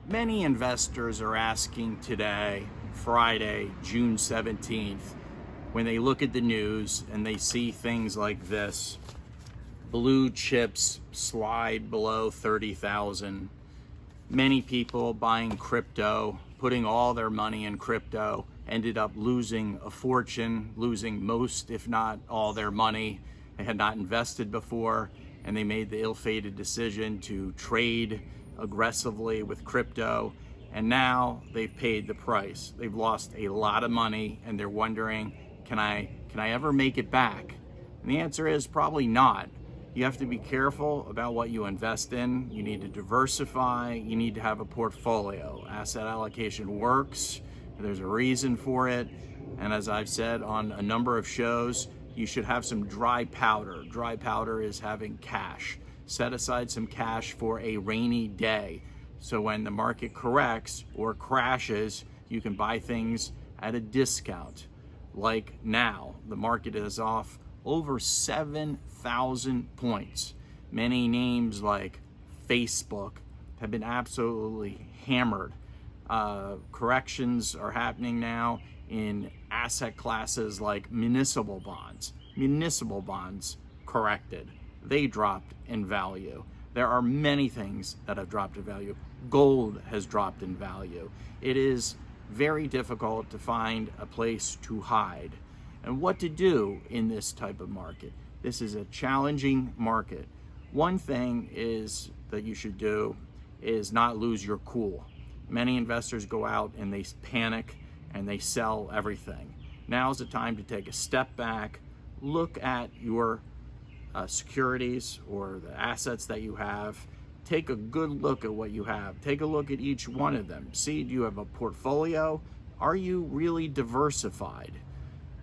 Many investors are asking today, Friday, June 17th, when they look at the news and they see things like this: blue chips slide below 30,000. Many people buying crypto, putting all their money in crypto, ended up losing a fortune, losing most, if not all, their money they had not invested before, and they made the ill-fated decision to trade aggressively with crypto, and now they've paid the price. They've lost a lot of money, and they're wondering, can I ever make it back? And the answer is probably not. You have to be careful about what you invest in. You need to diversify. You need to have a portfolio. Asset allocation works. There's a reason for it. And as I've said on a number of shows, you should have some dry powder. Dry powder is having cash. Set aside some cash for a rainy day. So when the market corrects or crashes, you can buy things at a discount. Like now, the market is off over 7,000 points. Many names like Facebook have been absolutely hammered. Corrections are happening now in asset classes like municipal bonds. Municipal bonds corrected. They dropped in value. There are many things that have dropped in value. Gold has dropped in value. It is very difficult to find a place to hide. And what to do in this type of market. This is a challenging market. One thing is that you should do is not lose your cool. Many investors go out and they panic and they sell everything. Now's the time to take a step back, look at your securities or the assets that you have. Take a good look at what you have. Take a look at each one of them. See, do you have a portfolio? Are you really diversified?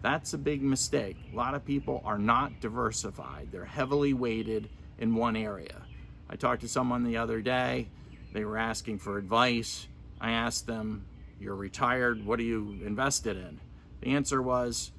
That's a big mistake. A lot of people are not diversified. They're heavily weighted in one area. I talked to someone the other day. They were asking for advice. I asked them, you're retired, what are you invested in? The answer was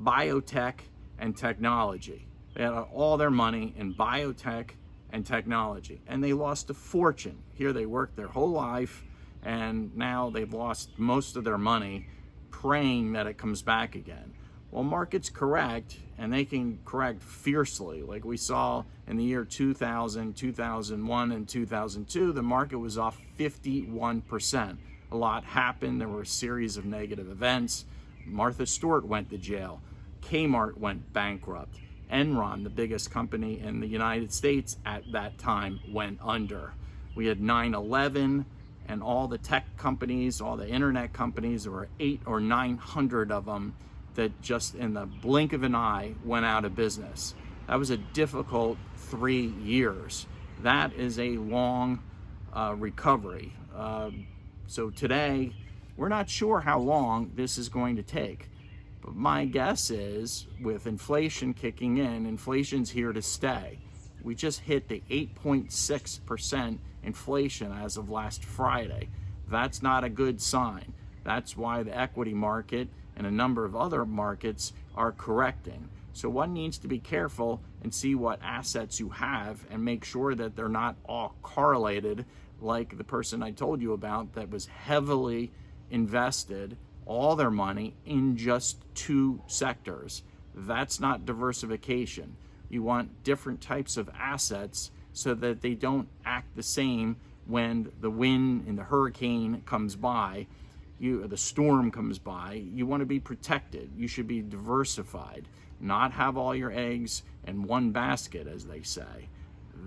biotech and technology. They had all their money in biotech and technology, and they lost a fortune. Here they worked their whole life, and now they've lost most of their money praying that it comes back again. Well, markets correct, and they can correct fiercely. Like we saw in the year 2000, 2001, and 2002, the market was off 51%. A lot happened. There were a series of negative events. Martha Stewart went to jail. Kmart went bankrupt. Enron, the biggest company in the United States at that time, went under. We had 9/11 and all the tech companies, all the internet companies, there were 800 or 900 of them that just in the blink of an eye went out of business. That was a difficult 3 years. That is a long recovery. So today, we're not sure how long this is going to take. But my guess is with inflation kicking in, inflation's here to stay. We just hit the 8.6% inflation as of last Friday. That's not a good sign. That's why the equity market and a number of other markets are correcting. So one needs to be careful and see what assets you have and make sure that they're not all correlated, like the person I told you about that was heavily invested, all their money in just 2 sectors. That's not diversification. You want different types of assets so that they don't act the same when the wind and the hurricane comes by, the storm comes by. You want to be protected. You should be diversified, not have all your eggs in one basket, as they say.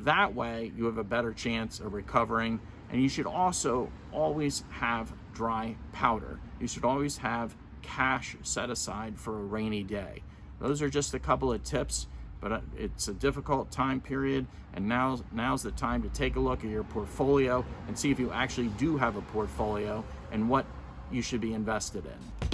That way you have a better chance of recovering, and you should also always have dry powder. You should always have cash set aside for a rainy day. Those are just a couple of tips, but it's a difficult time period, and now's the time to take a look at your portfolio and see if you actually do have a portfolio and what you should be invested in.